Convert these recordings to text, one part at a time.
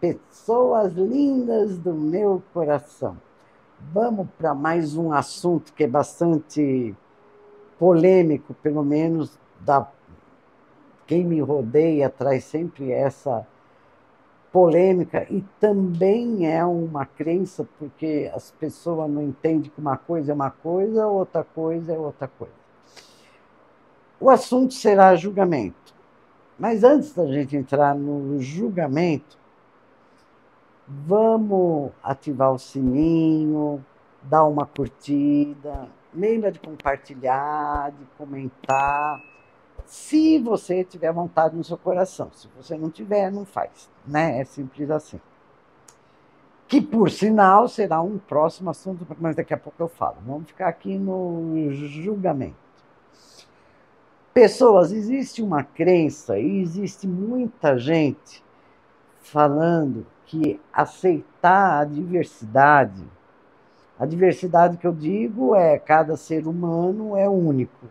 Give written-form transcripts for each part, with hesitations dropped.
Pessoas lindas do meu coração. Vamos para mais um assunto que é bastante polêmico, pelo menos quem me rodeia traz sempre essa polêmica e também é uma crença, porque as pessoas não entendem que uma coisa é uma coisa, outra coisa é outra coisa. O assunto será julgamento. Mas antes da gente entrar no julgamento, vamos ativar o sininho, dar uma curtida, lembra de compartilhar, de comentar, se você tiver vontade no seu coração. Se você não tiver, não faz, né? É simples assim. Que, por sinal, será um próximo assunto, mas daqui a pouco eu falo. Vamos ficar aqui no julgamento. Pessoas, existe uma crença e existe muita gente falando que aceitar a diversidade que eu digo é cada ser humano é único,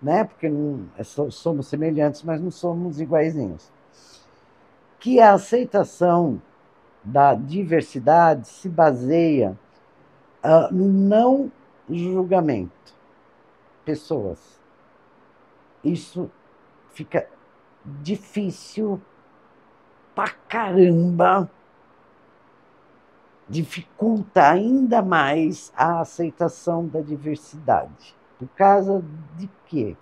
né? Porque não, somos semelhantes, mas não somos iguaizinhos. Que a aceitação da diversidade se baseia no não julgamento. Pessoas, isso fica difícil pra caramba, dificulta ainda mais a aceitação da diversidade. Por causa de quê?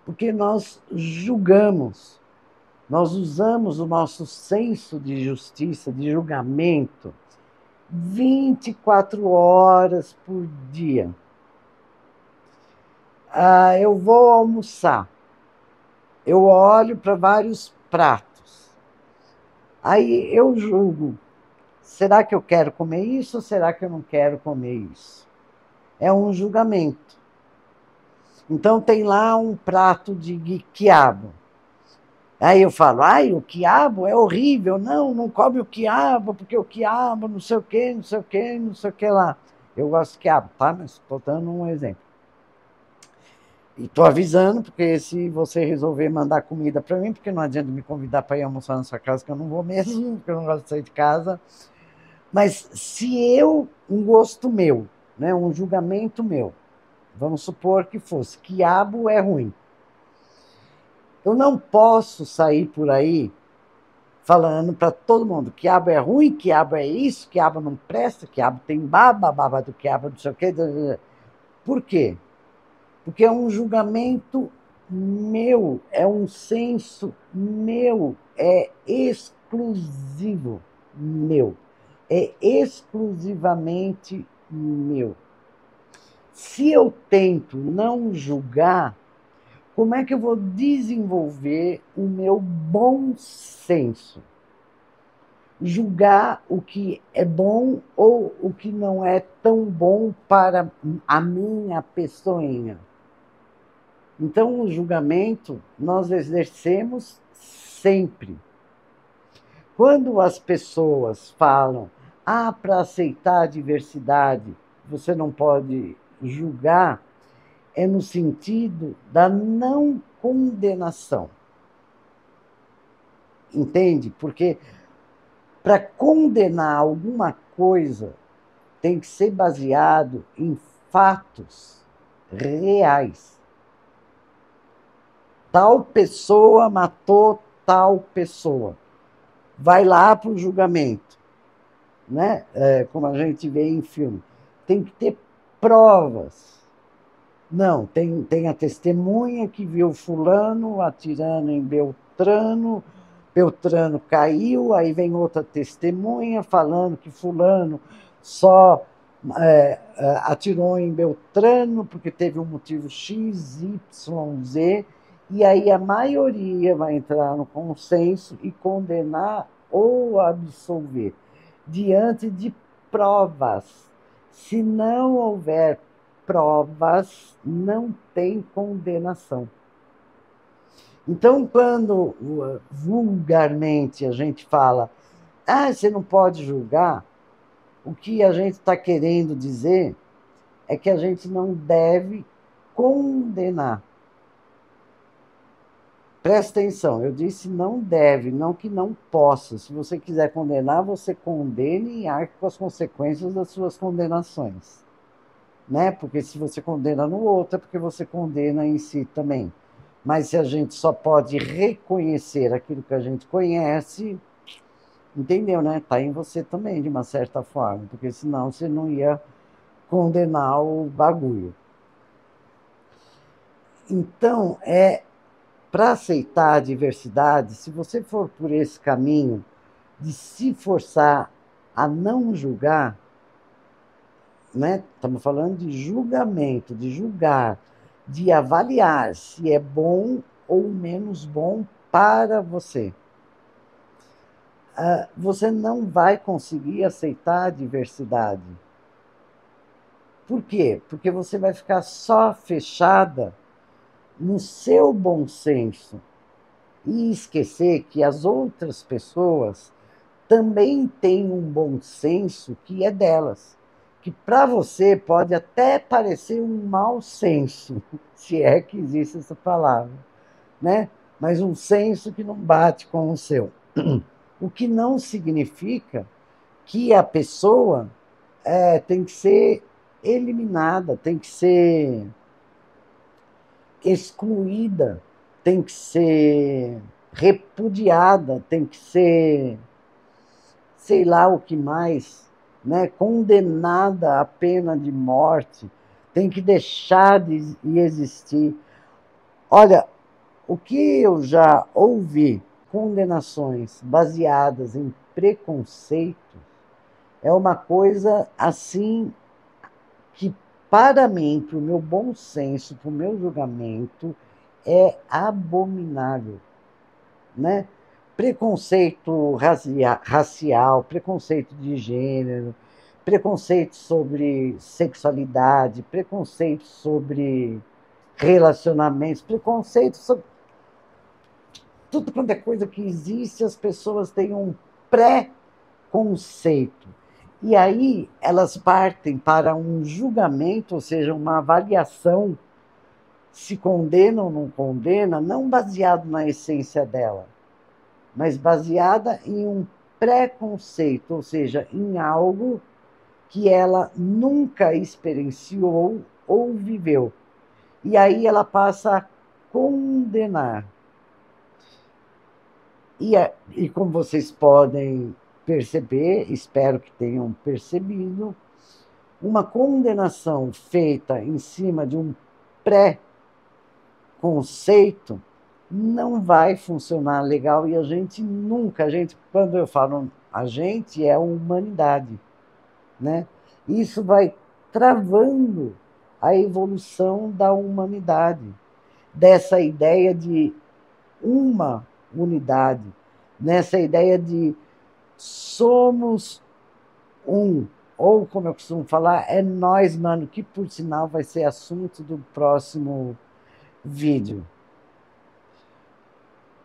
Porque nós julgamos, nós usamos o nosso senso de justiça, de julgamento, 24 horas por dia. Eu vou almoçar, eu olho para vários pratos, aí eu julgo. Será que eu quero comer isso ou será que eu não quero comer isso? É um julgamento. Então tem lá um prato de quiabo. Aí eu falo, ai, o quiabo é horrível. Não, não come o quiabo, porque o quiabo não sei o quê, não sei o quê, não sei o que lá. Eu gosto de quiabo, tá? Mas estou dando um exemplo. E estou avisando, porque se você resolver mandar comida para mim, porque não adianta me convidar para ir almoçar na sua casa, que eu não vou mesmo, porque eu não gosto de sair de casa. Mas se um gosto meu, né, um julgamento meu, vamos supor que fosse, quiabo é ruim. Eu não posso sair por aí falando para todo mundo, quiabo é ruim, quiabo é isso, quiabo não presta, quiabo tem baba do quiabo, não sei o quê. Por quê? Porque é um julgamento meu, é um senso meu, é exclusivo meu, é exclusivamente meu. Se eu tento não julgar, como é que eu vou desenvolver o meu bom senso? Julgar o que é bom ou o que não é tão bom para a minha pessoinha. Então, o julgamento nós exercemos sempre. Quando as pessoas falam, para aceitar a diversidade, você não pode julgar, é no sentido da não condenação. Entende? Porque para condenar alguma coisa tem que ser baseado em fatos reais. Tal pessoa matou tal pessoa. Vai lá para o julgamento, né? Como a gente vê em filme. Tem que ter provas. Não, tem a testemunha que viu fulano atirando em Beltrano, Beltrano caiu, aí vem outra testemunha falando que fulano só atirou em Beltrano porque teve um motivo X, Y, Z, e aí a maioria vai entrar no consenso e condenar ou absolver, diante de provas. Se não houver provas, não tem condenação. Então, quando vulgarmente a gente fala, você não pode julgar, o que a gente está querendo dizer é que a gente não deve condenar. Presta atenção, eu disse não deve, não que não possa. Se você quiser condenar, você condene e arque com as consequências das suas condenações. Né? Porque se você condena no outro, é porque você condena em si também. Mas se a gente só pode reconhecer aquilo que a gente conhece, entendeu, né? Tá em você também, de uma certa forma, porque senão você não ia condenar o bagulho. Então, para aceitar a diversidade, se você for por esse caminho de se forçar a não julgar, né? Estamos falando de julgamento, de julgar, de avaliar se é bom ou menos bom para você. Você não vai conseguir aceitar a diversidade. Por quê? Porque você vai ficar só fechada no seu bom senso e esquecer que as outras pessoas também têm um bom senso que é delas. Que para você pode até parecer um mau senso, se é que existe essa palavra, né? Mas um senso que não bate com o seu. O que não significa que a pessoa tem que ser eliminada, tem que ser excluída, tem que ser repudiada, tem que ser sei lá o que mais, né? Condenada à pena de morte, tem que deixar de existir. Olha, o que eu já ouvi condenações baseadas em preconceito é uma coisa assim que, para mim, para o meu bom senso, para o meu julgamento, é abominável, né? Preconceito racial, preconceito de gênero, preconceito sobre sexualidade, preconceito sobre relacionamentos, preconceito sobre tudo quanto é coisa que existe, as pessoas têm um pré-conceito. E aí elas partem para um julgamento, ou seja, uma avaliação se condena ou não condena, não baseado na essência dela, mas baseada em um preconceito, ou seja, em algo que ela nunca experienciou ou viveu. E aí ela passa a condenar. E como vocês podem perceber, espero que tenham percebido, uma condenação feita em cima de um pré-conceito não vai funcionar legal e a gente nunca, quando eu falo a gente, é a humanidade, né? Isso vai travando a evolução da humanidade, dessa ideia de uma unidade, nessa ideia de somos um, ou como eu costumo falar, é nós, mano, que por sinal vai ser assunto do próximo vídeo.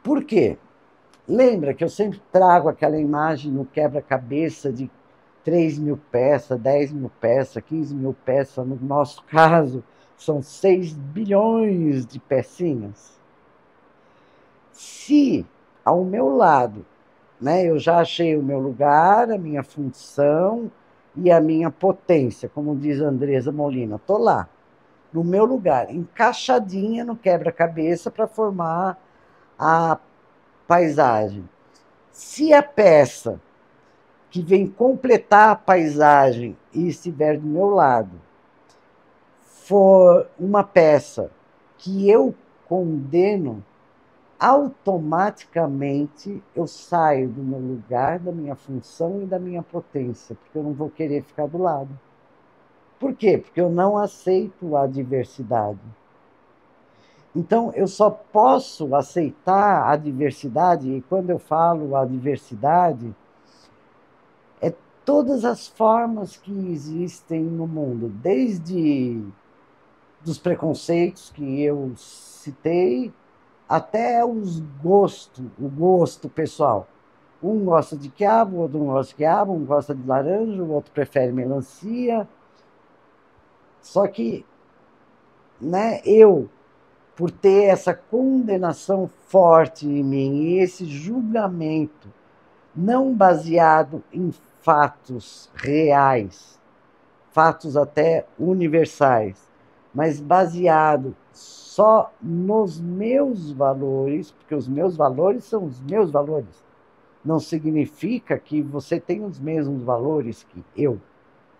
Por quê? Lembra que eu sempre trago aquela imagem no quebra-cabeça de 3.000 peças, 10.000 peças, 15.000 peças, no nosso caso, são 6 bilhões de pecinhas? Se ao meu lado, né, eu já achei o meu lugar, a minha função e a minha potência, como diz a Andresa Molina, estou lá, no meu lugar, encaixadinha no quebra-cabeça para formar a paisagem. Se a peça que vem completar a paisagem e estiver do meu lado for uma peça que eu condeno, automaticamente eu saio do meu lugar, da minha função e da minha potência, porque eu não vou querer ficar do lado. Por quê? Porque eu não aceito a diversidade. Então, eu só posso aceitar a diversidade, e quando eu falo a diversidade, é todas as formas que existem no mundo, desde dos preconceitos que eu citei, até o gosto pessoal. Um gosta de quiabo, o outro não gosta de quiabo, um gosta de laranja, o outro prefere melancia. Só que, né, eu por ter essa condenação forte em mim e esse julgamento não baseado em fatos reais, fatos até universais, mas baseado só nos meus valores, porque os meus valores são os meus valores. Não significa que você tem os mesmos valores que eu.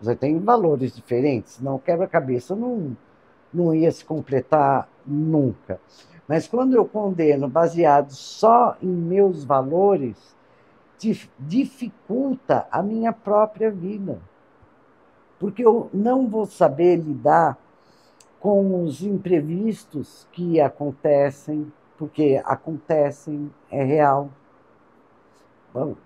Você tem valores diferentes, senão o quebra-cabeça não ia se completar nunca. Mas quando eu condeno baseado só em meus valores, dificulta a minha própria vida. Porque eu não vou saber lidar com os imprevistos que acontecem, porque acontecem, é real.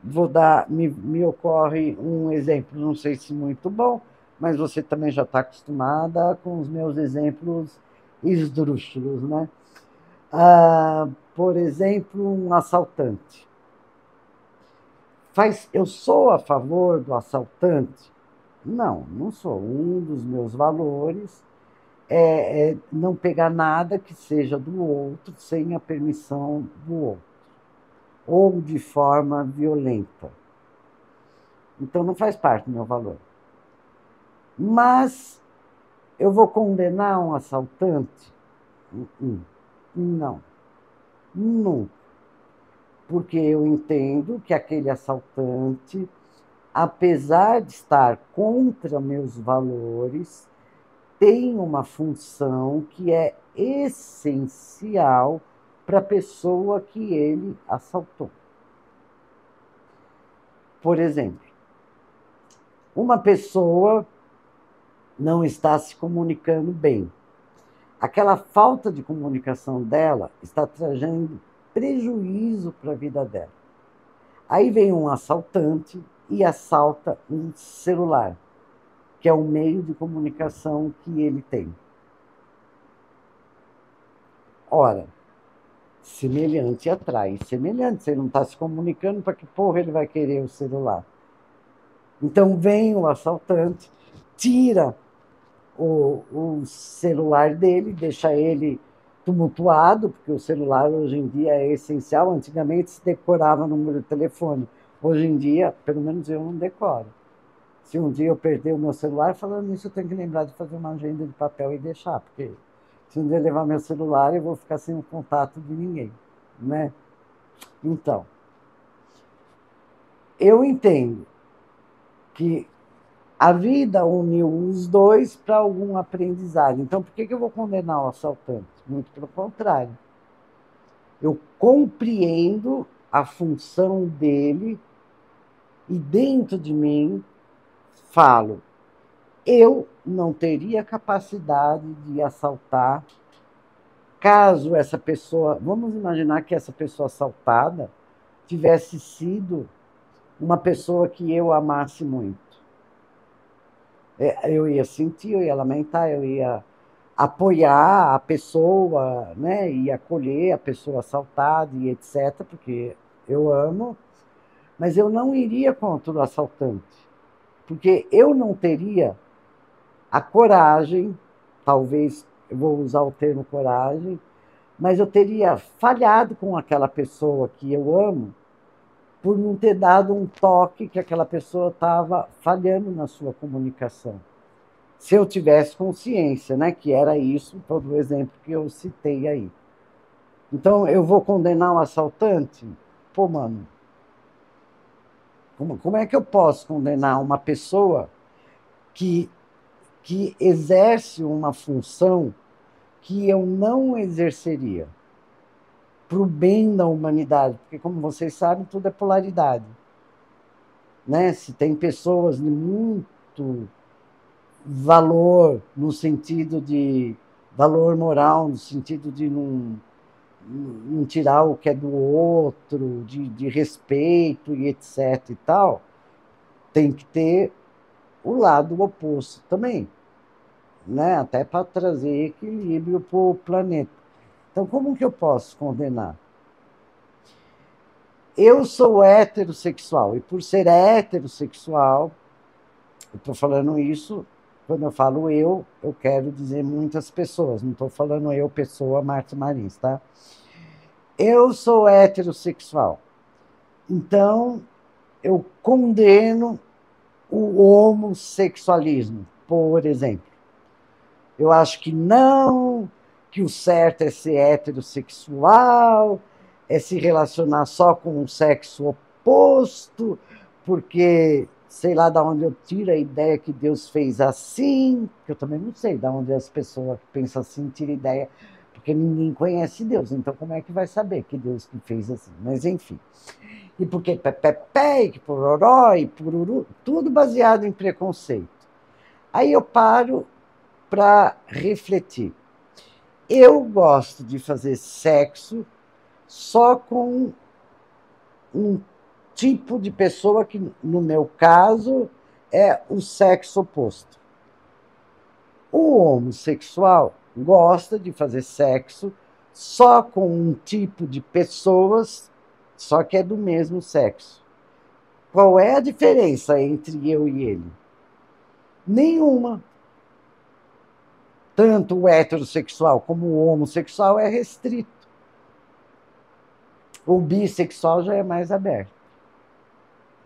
Vou dar, me ocorre um exemplo, não sei se muito bom, mas você também já está acostumada com os meus exemplos esdrúxulos, né? Por exemplo, um assaltante. Eu sou a favor do assaltante? Não, não sou. Um dos meus valores é não pegar nada que seja do outro sem a permissão do outro, ou de forma violenta. Então não faz parte do meu valor. Mas eu vou condenar um assaltante? Não, nunca. Porque eu entendo que aquele assaltante, apesar de estar contra meus valores, tem uma função que é essencial para a pessoa que ele assaltou. Por exemplo, uma pessoa não está se comunicando bem. Aquela falta de comunicação dela está trazendo prejuízo para a vida dela. Aí vem um assaltante e assalta um celular, que é o meio de comunicação que ele tem. Ora, semelhante atrai semelhante. Se ele não está se comunicando, para que porra ele vai querer o celular? Então vem o assaltante, tira o celular dele, deixa ele tumultuado, porque o celular hoje em dia é essencial. Antigamente se decorava o número de telefone. Hoje em dia, pelo menos eu não decoro. Se um dia eu perder o meu celular, falando nisso, eu tenho que lembrar de fazer uma agenda de papel e deixar, porque se um dia levar meu celular, eu vou ficar sem o contato de ninguém, né? Então, eu entendo que a vida uniu os dois para algum aprendizado. Então, por que eu vou condenar o assaltante? Muito pelo contrário. Eu compreendo a função dele e dentro de mim falo, eu não teria capacidade de assaltar caso essa pessoa, vamos imaginar que essa pessoa assaltada tivesse sido uma pessoa que eu amasse muito. Eu ia sentir, eu ia lamentar, eu ia apoiar a pessoa, né, e acolher a pessoa assaltada e etc, porque eu amo, mas eu não iria contra o assaltante, porque eu não teria a coragem, talvez eu vou usar o termo coragem, mas eu teria falhado com aquela pessoa que eu amo por não ter dado um toque que aquela pessoa estava falhando na sua comunicação. Se eu tivesse consciência, né, que era isso, todo o exemplo que eu citei aí. Então, eu vou condenar um assaltante? Pô, mano, como é que eu posso condenar uma pessoa que exerce uma função que eu não exerceria para o bem da humanidade? Porque, como vocês sabem, tudo é polaridade. Né? Se tem pessoas de muito valor, no sentido de valor moral, no sentido de não tirar o que é do outro, de respeito e etc. e tal, tem que ter o lado oposto também, né? Até para trazer equilíbrio para o planeta. Então, como que eu posso condenar? Eu sou heterossexual, e por ser heterossexual, eu estou falando isso Quando eu falo eu quero dizer muitas pessoas, não estou falando eu, pessoa, Marta Marins, tá? Eu sou heterossexual, então eu condeno o homossexualismo, por exemplo. Eu acho que não, que o certo é ser heterossexual, é se relacionar só com o sexo oposto, porque sei lá de onde eu tiro a ideia que Deus fez assim, que eu também não sei de onde as pessoas que pensam assim tiram ideia, porque ninguém conhece Deus, então como é que vai saber que Deus que fez assim? Mas enfim. E porque pé, e que pororó, e pururu, tudo baseado em preconceito. Aí eu paro para refletir. Eu gosto de fazer sexo só com um tipo de pessoa que, no meu caso, é o sexo oposto. O homossexual gosta de fazer sexo só com um tipo de pessoas, só que é do mesmo sexo. Qual é a diferença entre eu e ele? Nenhuma. Tanto o heterossexual como o homossexual é restrito. O bissexual já é mais aberto,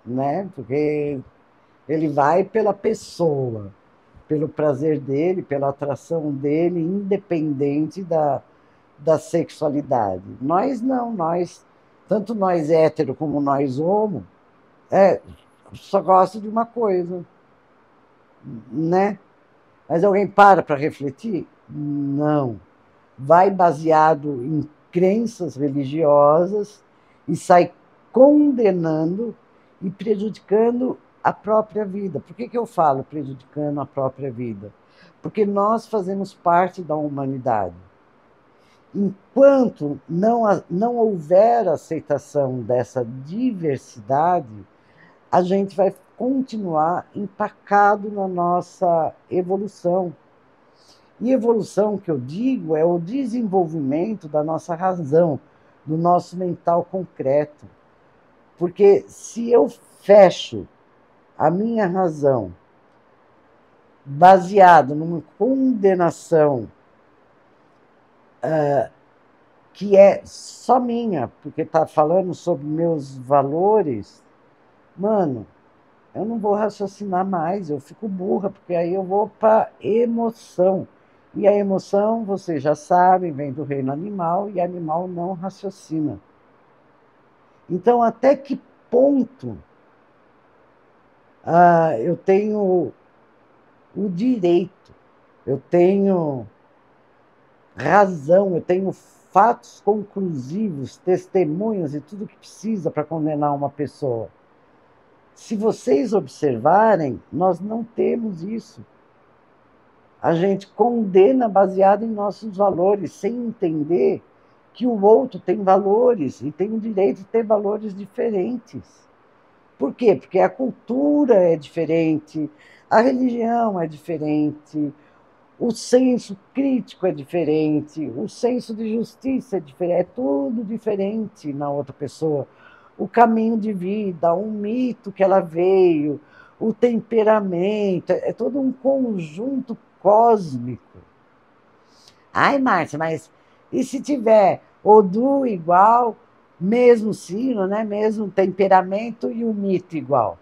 né? Porque ele vai pela pessoa, pelo prazer dele, pela atração dele, independente da sexualidade. Nós não, tanto nós hétero como nós homo, só gosta de uma coisa, né? Mas alguém para refletir? Não. Vai baseado em crenças religiosas e sai condenando e prejudicando a própria vida. Por que eu falo prejudicando a própria vida? Porque nós fazemos parte da humanidade. Enquanto não houver aceitação dessa diversidade, a gente vai continuar empacado na nossa evolução. E evolução que eu digo é o desenvolvimento da nossa razão, do nosso mental concreto. Porque se eu fecho a minha razão baseado numa condenação que é só minha, porque está falando sobre meus valores, mano, eu não vou raciocinar mais, eu fico burra, porque aí eu vou para emoção. E a emoção, vocês já sabem, vem do reino animal, e animal não raciocina. Então, até que ponto eu tenho o direito, eu tenho razão, eu tenho fatos conclusivos, testemunhas e tudo que precisa para condenar uma pessoa. Se vocês observarem, nós não temos isso. A gente condena baseado em nossos valores, sem entender que o outro tem valores e tem o direito de ter valores diferentes. Por quê? Porque a cultura é diferente, a religião é diferente, o senso crítico é diferente, o senso de justiça é diferente, é tudo diferente na outra pessoa. O caminho de vida, o mito que ela veio, o temperamento, é todo um conjunto cósmico. Ai, Márcia, mas e se tiver Odu igual, mesmo signo, né? Mesmo temperamento e o mito igual?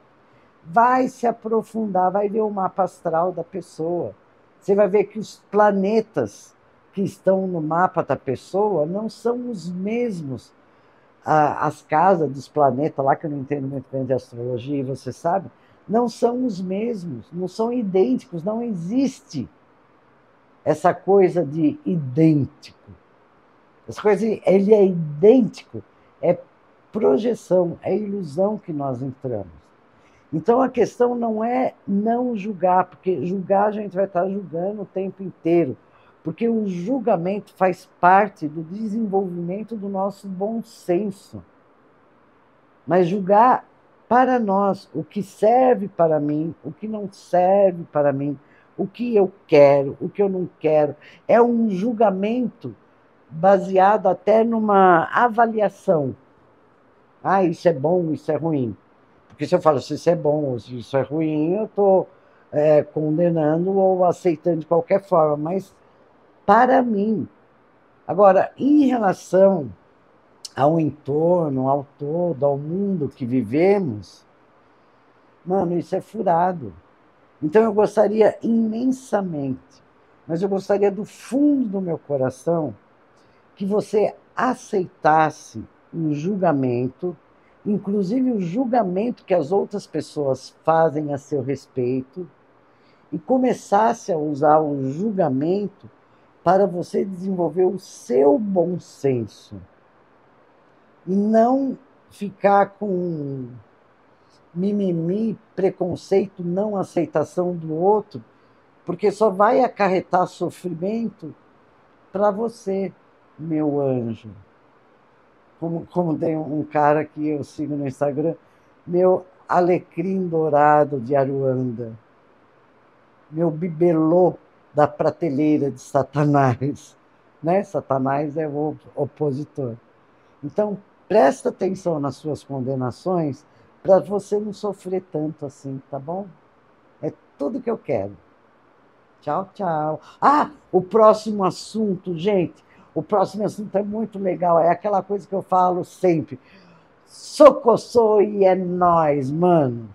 Vai se aprofundar, vai ver o mapa astral da pessoa. Você vai ver que os planetas que estão no mapa da pessoa não são os mesmos. As casas dos planetas, lá que eu não entendo muito bem de astrologia, e você sabe, não são os mesmos, não são idênticos, não existe essa coisa de idêntico. Essa coisa, ele é idêntico, é projeção, é ilusão que nós entramos. Então a questão não é não julgar, porque julgar a gente vai estar julgando o tempo inteiro, porque o julgamento faz parte do desenvolvimento do nosso bom senso. Mas julgar para nós o que serve para mim, o que não serve para mim, o que eu quero, o que eu não quero, é um julgamento baseado até numa avaliação. Ah, isso é bom, isso é ruim. Porque se eu falo se isso é bom ou se isso é ruim, eu estou condenando ou aceitando de qualquer forma, mas para mim. Agora, em relação ao entorno, ao todo, ao mundo que vivemos, mano, isso é furado. Então eu gostaria imensamente, mas eu gostaria do fundo do meu coração que você aceitasse o julgamento, inclusive o julgamento que as outras pessoas fazem a seu respeito, e começasse a usar o julgamento para você desenvolver o seu bom senso e não ficar com mimimi, preconceito, não aceitação do outro, porque só vai acarretar sofrimento para você, meu anjo. Como tem um cara que eu sigo no Instagram, meu alecrim dourado de Aruanda, meu bibelô da prateleira de Satanás. Né? Satanás é o opositor. Então, presta atenção nas suas condenações para você não sofrer tanto assim, tá bom? É tudo que eu quero. Tchau, tchau. Ah, o próximo assunto, gente. O próximo assunto é muito legal. É aquela coisa que eu falo sempre. Socossô e é nóis, mano.